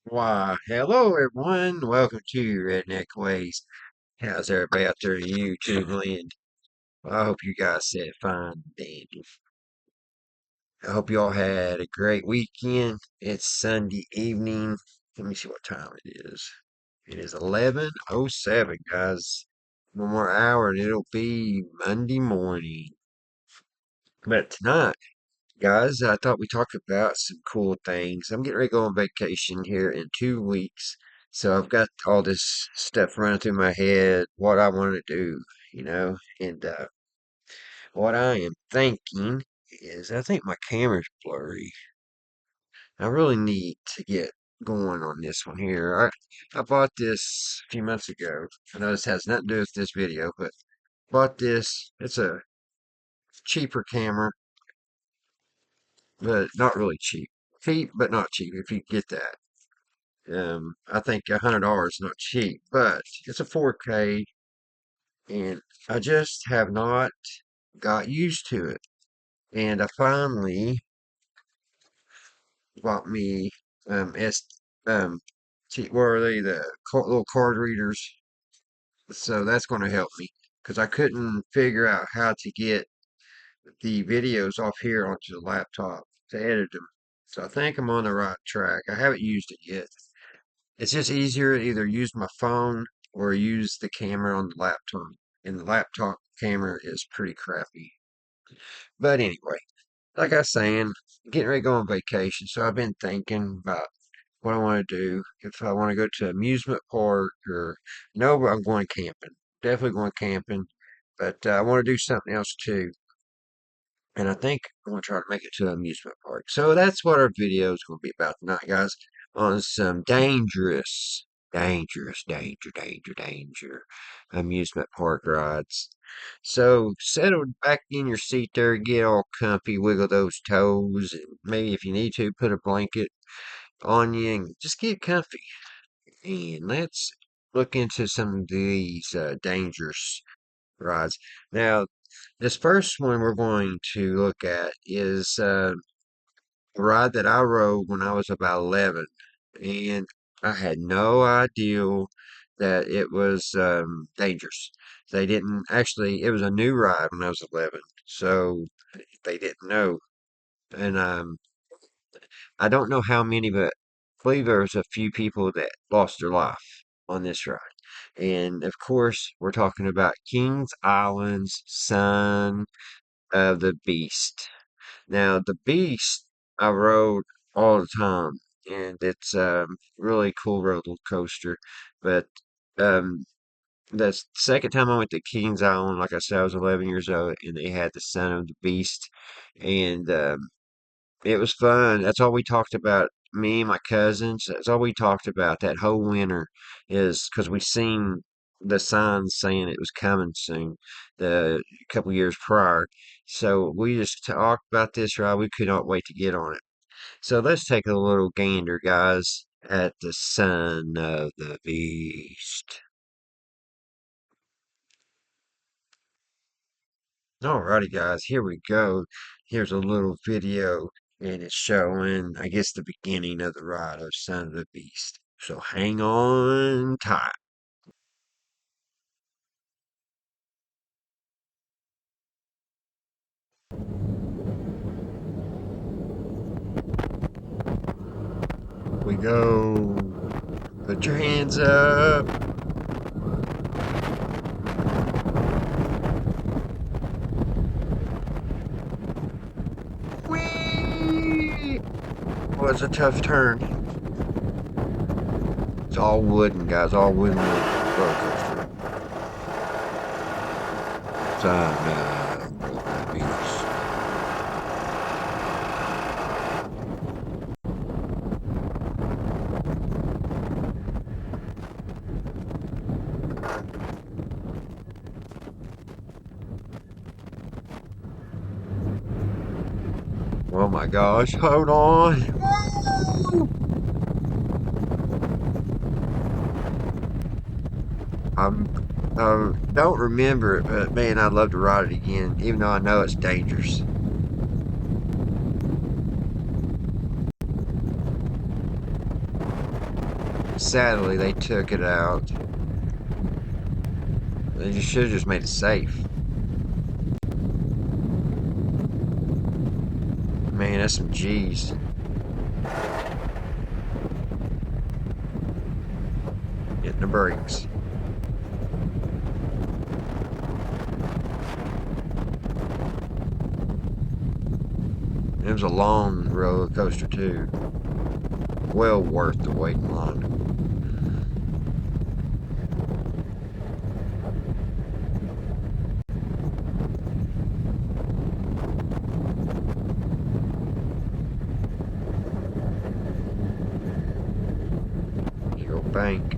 Why, hello everyone. Welcome to Redneck Ways. How's everybody out there in YouTube land? Well, I hope you guys had fun and dandy. I hope you all had a great weekend. It's Sunday evening. Let me see what time it is. It is 11:07, guys. One more hour and it'll be Monday morning. But tonight, guys, I thought we talked about some cool things. I'm getting ready to go on vacation here in 2 weeks. So I've got all this stuff running through my head, what I want to do, and what I am thinking is I think my camera's blurry. I really need to get going on this one here. I bought this a few months ago. I know this has nothing to do with this video, but bought this. It's a cheaper camera, but not really cheap. Cheap, but not cheap, if you get that. I think $100 is not cheap, but it's a 4K, and I just have not got used to it. And I finally bought me S what are they, the little card readers? So that's going to help me because I couldn't figure out how to get the videos off here onto the laptop to edit them. So I think I'm on the right track. I haven't used it yet. It's just easier to either use my phone or use the camera on the laptop. And the laptop camera is pretty crappy. But anyway, like I was saying, getting ready to go on vacation. So I've been thinking about what I want to do. If I want to go to an amusement park or no, I'm going camping. Definitely going camping. But I want to do something else too. And I think I'm going to try to make it to an amusement park. So that's what our video is going to be about tonight, guys. On some danger amusement park rides. So settle back in your seat there, get all comfy, wiggle those toes, and maybe if you need to, put a blanket on you and just get comfy. And let's look into some of these dangerous rides. Now, this first one we're going to look at is a ride that I rode when I was about 11, and I had no idea that it was dangerous. They didn't actually, it was a new ride when I was 11, so they didn't know. And I don't know how many, but I believe there was a few people that lost their life on this ride. And of course, we're talking about Kings Island's Son of the Beast. Now, the Beast I rode all the time, and it's really cool roller coaster. But um, the second time I went to Kings Island, like I said, I was 11 years old, and they had the Son of the Beast, and it was fun. That's all we talked about. Me and my cousins. That's all we talked about that whole winter is because we seen the signs saying it was coming soon, the couple years prior. So we just talked about this ride. We could not wait to get on it. So let's take a little gander, guys, at the Son of the Beast. Alrighty, guys, here we go. Here's a little video, and it's showing, I guess, the beginning of the ride of Son of the Beast. So hang on tight. We go. Put your hands up. Whee! Was a tough turn. It's all wooden, guys. All wooden roller coaster. Son of the Beast. Oh my gosh, hold on. I'm don't remember it, but man, I'd love to ride it again, even though I know it's dangerous. Sadly, they took it out. They just should have just made it safe. Man, that's some G's. Hitting the brakes. It was a long roller coaster too. Well worth the wait in line. Your bank.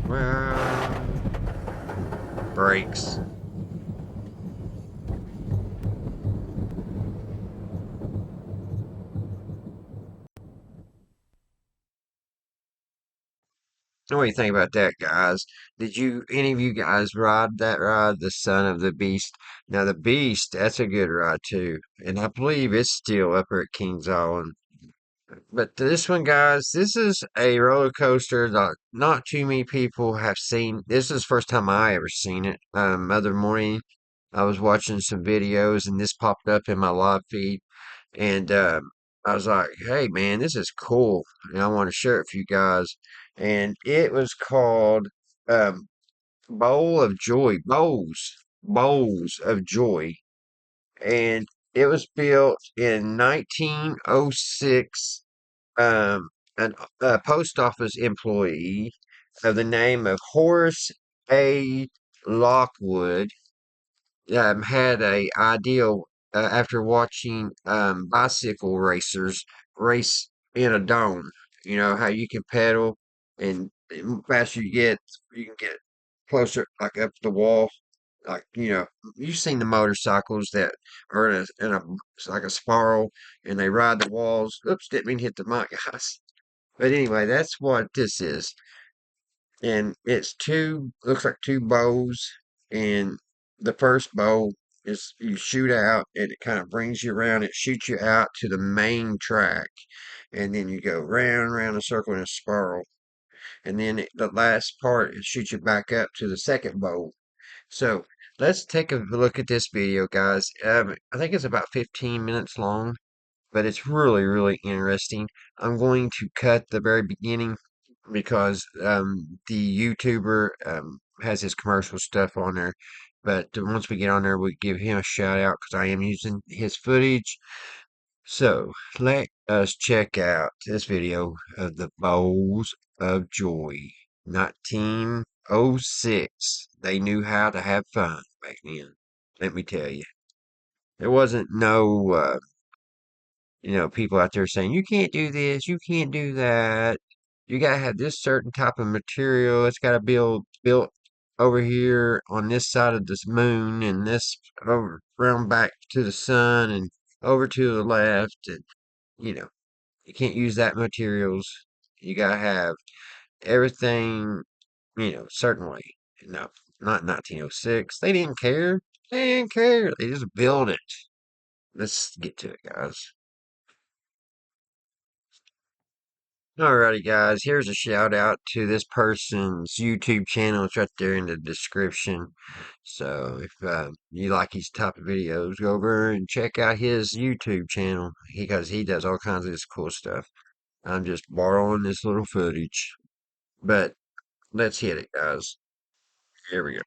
Well, brakes. What do you think about that, guys? Did any of you guys ride that ride, the Son of the Beast? Now, the Beast, that's a good ride too, and I believe it's still up there at Kings Island. But this one, guys, this is a roller coaster that not too many people have seen. This is the first time I ever seen it. Other morning, I was watching some videos, and this popped up in my live feed, and I was like, "Hey, man, this is cool," and I want to share it with you guys. And it was called um, Bowl of Joy, Bowls of Joy, and it was built in 1906. An a post office employee of the name of Horace A. Lockwood had a ideal after watching bicycle racers race in a dome. You know how you can pedal, and the faster you can get closer, like up the wall. Like you've seen the motorcycles that are in a it's like a spiral, and they ride the walls. Oops, didn't mean to hit the mic, guys. But anyway, that's what this is. And it's looks like two bows. And the first bow is you shoot out and it kind of brings you around. It shoots you out to the main track. And then you go round, round a circle in a spiral. And then the last part, it shoots you back up to the second bow. So let's take a look at this video, guys. I think it's about 15 minutes long, but it's really, really interesting. I'm going to cut the very beginning because the YouTuber has his commercial stuff on there. But once we get on there, we give him a shout out because I am using his footage. So let us check out this video of the Bowls of Joy. 1906. They knew how to have fun back then. Let me tell you. There wasn't no people out there saying, you can't do this, you can't do that. You gotta have this certain type of material. It's gotta be built over here on this side of this moon and this over round back to the sun and over to the left. And you know, you can't use that materials. You gotta have everything, certainly. No, not 1906. They didn't care. They didn't care. They just built it. Let's get to it, guys. Alrighty, guys, here's a shout out to this person's YouTube channel. It's right there in the description. So if you like these type of videos, go over and check out his YouTube channel because he does all kinds of this cool stuff. I'm just borrowing this little footage, but let's hit it, guys. Here we go.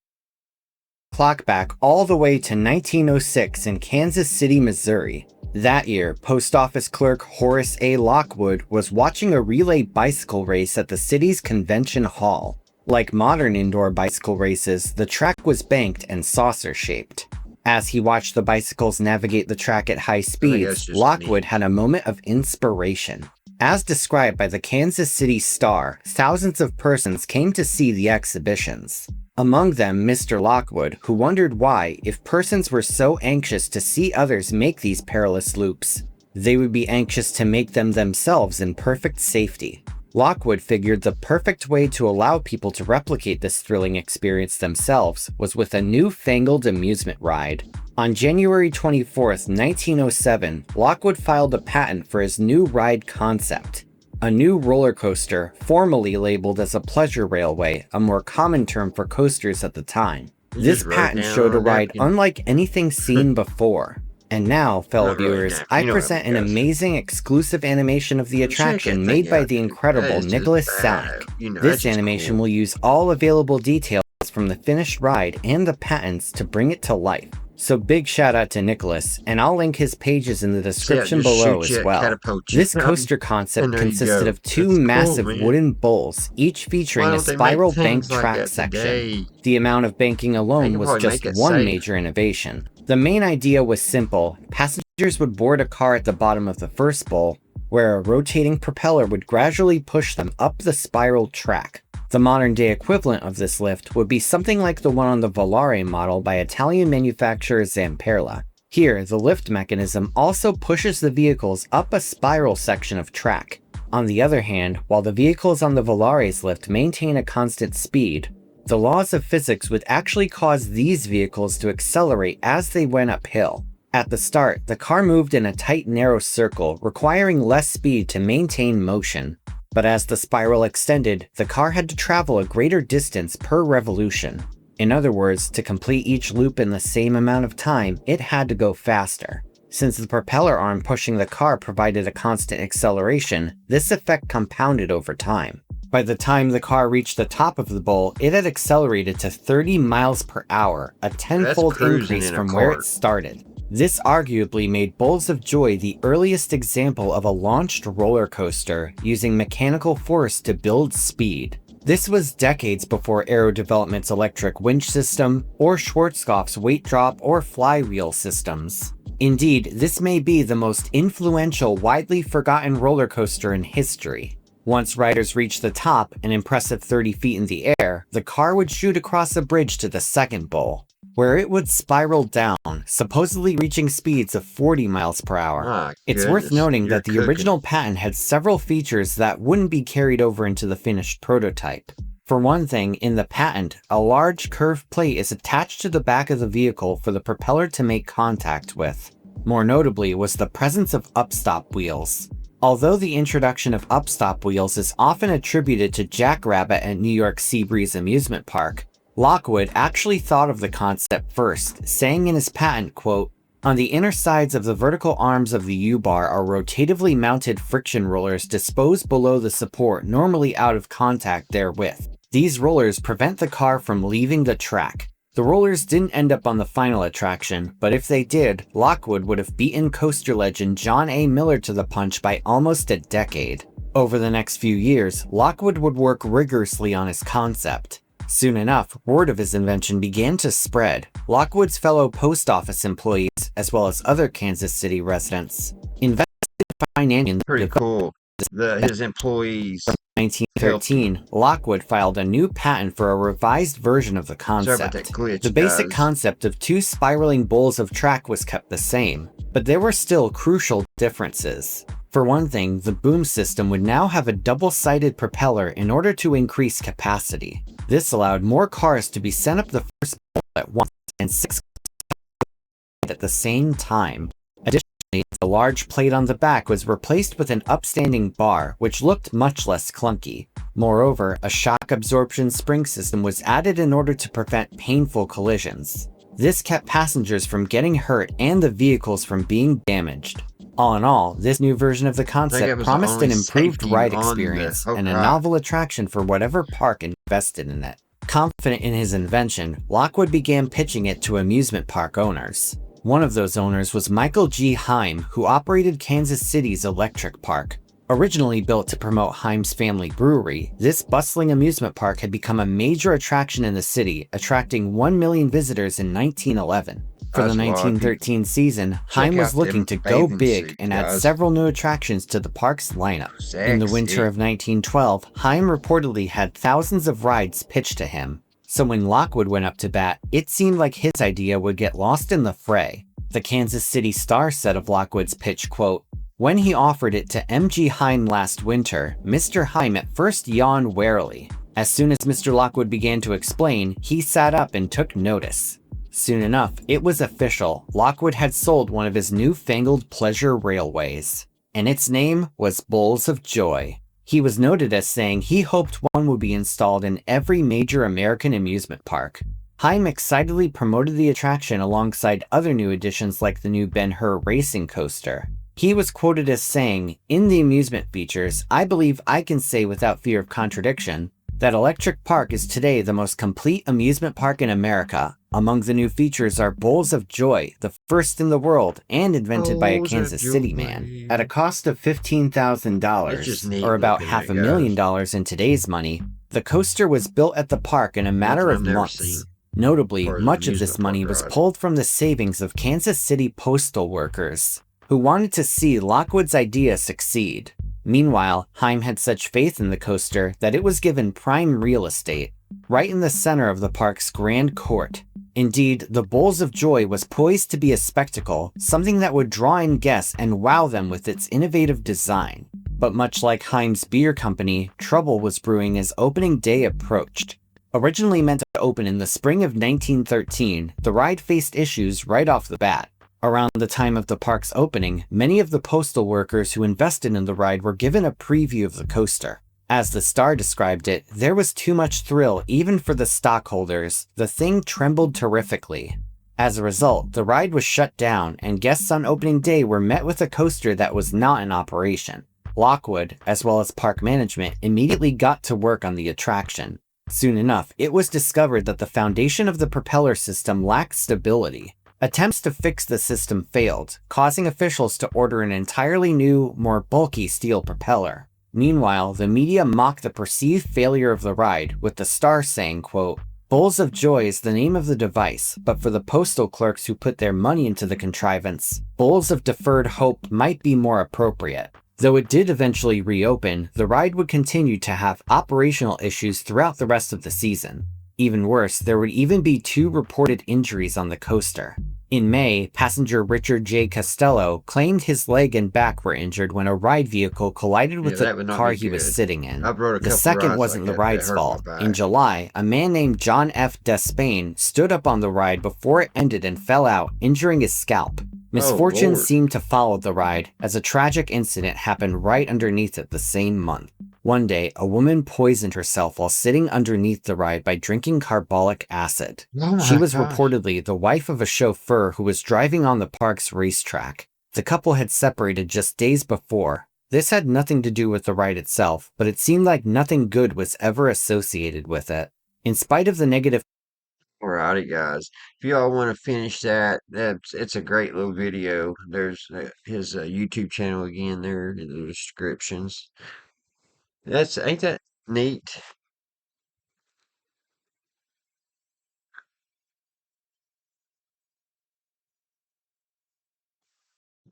Clock back all the way to 1906 in Kansas City, Missouri. That year, Post Office clerk Horace A. Lockwood was watching a relay bicycle race at the city's convention hall. Like modern indoor bicycle races, the track was banked and saucer-shaped. As he watched the bicycles navigate the track at high speeds, Lockwood had a moment of inspiration. As described by the Kansas City Star, thousands of persons came to see the exhibitions. Among them, Mr. Lockwood, who wondered why, if persons were so anxious to see others make these perilous loops, They would be anxious to make them themselves in perfect safety. Lockwood figured the perfect way to allow people to replicate this thrilling experience themselves was with a newfangled amusement ride. On January 24, 1907, Lockwood filed a patent for his new ride concept. A new roller coaster, formerly labeled as a pleasure railway, a more common term for coasters at the time. This patent showed a ride unlike anything seen before. And now, fellow viewers, I present an amazing exclusive animation of the attraction made by the incredible Nicholas Salick. This animation will use all available details from the finished ride and the patents to bring it to life. So big shout out to Nicholas, and I'll link his pages in the description below as well. This coaster concept consisted of two massive wooden bowls, each featuring a spiral bank track section. The amount of banking alone was just one major innovation. The main idea was simple. Passengers would board a car at the bottom of the first bowl, where a rotating propeller would gradually push them up the spiral track. The modern-day equivalent of this lift would be something like the one on the Volare model by Italian manufacturer Zamperla. Here, the lift mechanism also pushes the vehicles up a spiral section of track. On the other hand, while the vehicles on the Volare's lift maintain a constant speed, the laws of physics would actually cause these vehicles to accelerate as they went uphill. At the start, the car moved in a tight, narrow circle, requiring less speed to maintain motion. But as the spiral extended, the car had to travel a greater distance per revolution. In other words, to complete each loop in the same amount of time, it had to go faster. Since the propeller arm pushing the car provided a constant acceleration, this effect compounded over time. By the time the car reached the top of the bowl, it had accelerated to 30 miles per hour, a tenfold increase from where it started. This arguably made Bowls of Joy the earliest example of a launched roller coaster using mechanical force to build speed. This was decades before Aero Development's electric winch system, or Schwarzkopf's weight drop or flywheel systems. Indeed, this may be the most influential, widely forgotten roller coaster in history. Once riders reached the top, an impressive 30 feet in the air, the car would shoot across a bridge to the second bowl, where it would spiral down, supposedly reaching speeds of 40 miles per hour. It's worth noting that the original patent had several features that wouldn't be carried over into the finished prototype. For one thing, in the patent, a large curved plate is attached to the back of the vehicle for the propeller to make contact with. More notably was the presence of upstop wheels. Although the introduction of upstop wheels is often attributed to Jackrabbit at New York Seabreeze Amusement Park, Lockwood actually thought of the concept first, saying in his patent, quote, "On the inner sides of the vertical arms of the U-bar are rotatively mounted friction rollers disposed below the support, normally out of contact therewith. These rollers prevent the car from leaving the track." The rollers didn't end up on the final attraction, but if they did, Lockwood would have beaten coaster legend John A. Miller to the punch by almost a decade. Over the next few years, Lockwood would work rigorously on his concept. Soon enough, word of his invention began to spread. Lockwood's fellow post office employees, as well as other Kansas City residents, invested financially in the Pretty cool. His employees. In 1913, Lockwood filed a new patent for a revised version of the concept. The basic concept of two spiraling bowls of track was kept the same, but there were still crucial differences. For one thing, the boom system would now have a double-sided propeller in order to increase capacity. This allowed more cars to be sent up the first bowl at once and 6 at the same time. Additionally, the large plate on the back was replaced with an upstanding bar, which looked much less clunky. Moreover, a shock absorption spring system was added in order to prevent painful collisions. This kept passengers from getting hurt and the vehicles from being damaged. All in all, this new version of the concept promised an improved ride experience and a novel attraction for whatever park invested in it. Confident in his invention, Lockwood began pitching it to amusement park owners. One of those owners was Michael G. Heim, who operated Kansas City's Electric Park. Originally built to promote Heim's family brewery, this bustling amusement park had become a major attraction in the city, attracting 1 million visitors in 1911. For the 1913 season, Heim was looking to go big and add several new attractions to the park's lineup. In the winter of 1912, Heim reportedly had thousands of rides pitched to him. So when Lockwood went up to bat, it seemed like his idea would get lost in the fray. The Kansas City Star said of Lockwood's pitch, quote, When he offered it to M.G. Heim last winter, Mr. Heim at first yawned warily. As soon as Mr. Lockwood began to explain, he sat up and took notice. Soon enough, it was official. Lockwood had sold one of his newfangled pleasure railways, and its name was Bulls of Joy. He was noted as saying he hoped one would be installed in every major American amusement park. Heim excitedly promoted the attraction alongside other new additions like the new Ben-Hur racing coaster. He was quoted as saying, "In the amusement features, I believe I can say without fear of contradiction that Electric Park is today the most complete amusement park in America. Among the new features are Bowls of Joy, the first in the world and invented by a Bowls of Kansas City man. Joy. At a cost of It's just $15,000, neat or about looking at it, $500,000 in today's money, the coaster was built at the park in a matter Nothing of I've never months. seen Notably, as far as much of amusement this money park was ride. pulled from the savings of Kansas City postal workers, who wanted to see Lockwood's idea succeed. Meanwhile, Heim had such faith in the coaster that it was given prime real estate, right in the center of the park's grand court. Indeed, the Bowls of Joy was poised to be a spectacle, something that would draw in guests and wow them with its innovative design. But much like Heim's beer company, trouble was brewing as opening day approached. Originally meant to open in the spring of 1913, the ride faced issues right off the bat. Around the time of the park's opening, many of the postal workers who invested in the ride were given a preview of the coaster. As the Star described it, there was too much thrill even for the stockholders. The thing trembled terrifically. As a result, the ride was shut down, and guests on opening day were met with a coaster that was not in operation. Lockwood, as well as park management, immediately got to work on the attraction. Soon enough, it was discovered that the foundation of the propeller system lacked stability. Attempts to fix the system failed, causing officials to order an entirely new, more bulky steel propeller. Meanwhile, the media mocked the perceived failure of the ride, with the Star saying, quote, "Bowls of Joy is the name of the device, but for the postal clerks who put their money into the contrivance, Bowls of Deferred Hope might be more appropriate." Though it did eventually reopen, the ride would continue to have operational issues throughout the rest of the season. Even worse, there would even be 2 reported injuries on the coaster. In May, passenger Richard J. Costello claimed his leg and back were injured when a ride vehicle collided with that the would not car be he was good. sitting in. I've rode a The couple second rides wasn't like the that ride's hurt my fault. back. In July, a man named John F. Despain stood up on the ride before it ended and fell out, injuring his scalp. Misfortune Lord. seemed to follow the ride, as a tragic incident happened right underneath it the same month. One day, a woman poisoned herself while sitting underneath the ride by drinking carbolic acid. Oh She my was gosh. reportedly the wife of a chauffeur who was driving on the park's racetrack. The couple had separated just days before. This had nothing to do with the ride itself, but it seemed like nothing good was ever associated with it. In spite of the negative Alrighty, guys. If y'all want to finish that, it's a great little video. There's his YouTube channel again there in the descriptions. Ain't that neat?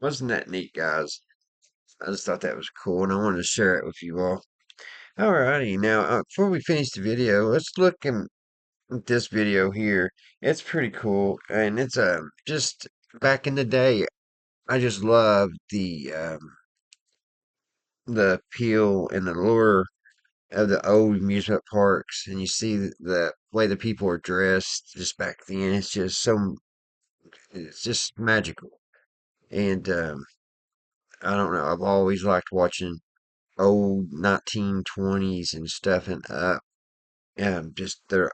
Wasn't that neat, guys? I just thought that was cool, and I wanted to share it with you all. Alrighty, now before we finish the video, let's look at this video here. It's pretty cool, and it's just back in the day. I just love the appeal and the lure of the old amusement parks, and you see the way the people are dressed just back then. It's just magical. And I don't know. I've always liked watching old 1920s and stuff, and just they're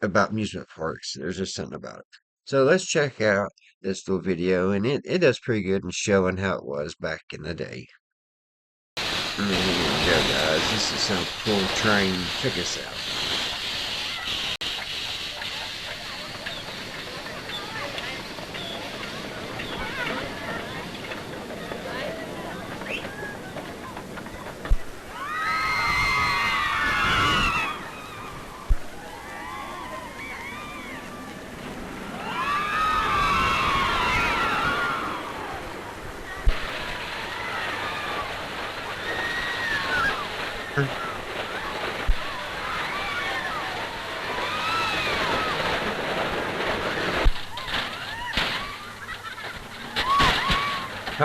about amusement parks. There's just something about it. So let's check out this little video, and it does pretty good in showing how it was back in the day. And then here we go, guys. This is some cool train. Check this out.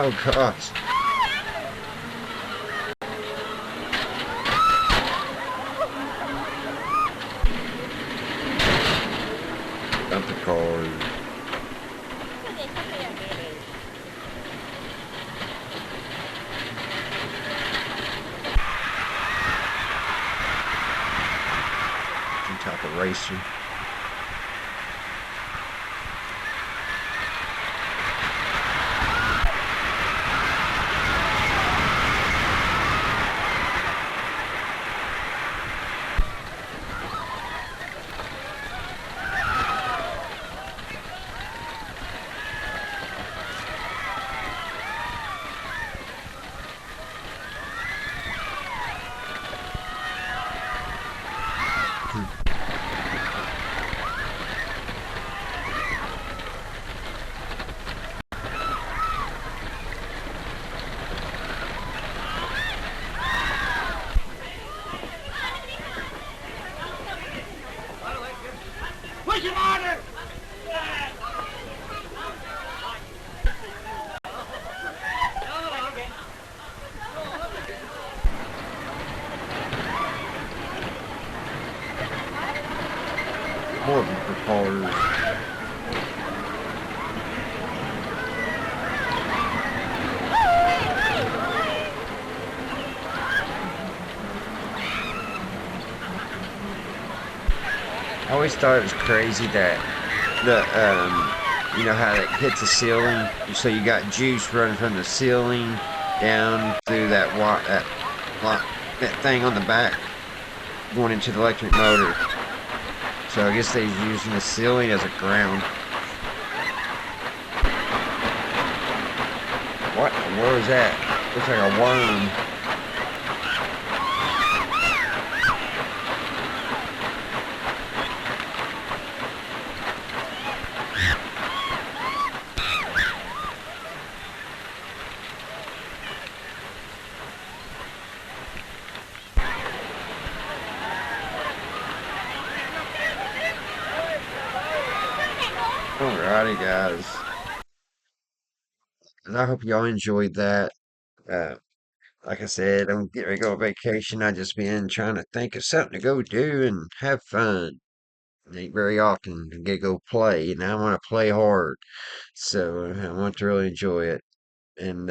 Oh gosh. type of racer. Horrible for cars. I always thought it was crazy that the you know how it hits the ceiling, so you got juice running from the ceiling down through that thing on the back going into the electric motor. So I guess they're using the ceiling as a ground. What? Where was that? Looks like a worm. Alrighty, guys. And I hope y'all enjoyed that. Uh, like I said, I'm getting ready to go on vacation. I just been trying to think of something to go do and have fun. It ain't very often to get to go play, and I want to play hard. So I want to really enjoy it. And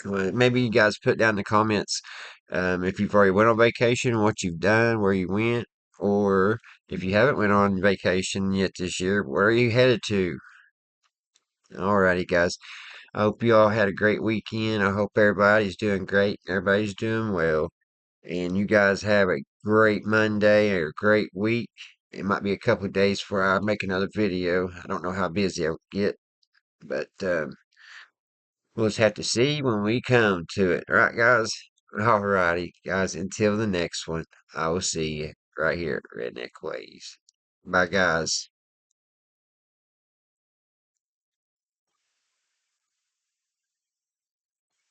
well, maybe you guys put down in the comments if you've already went on vacation, what you've done, where you went, or if you haven't went on vacation yet this year, where are you headed to? Alrighty, guys. I hope you all had a great weekend. I hope everybody's doing great. Everybody's doing well. And you guys have a great Monday or a great week. It might be a couple of days before I make another video. I don't know how busy I'll get, but we'll just have to see when we come to it. All right, guys? Alrighty, guys. Until the next one, I will see you right here at Redneck Ways. Bye, guys.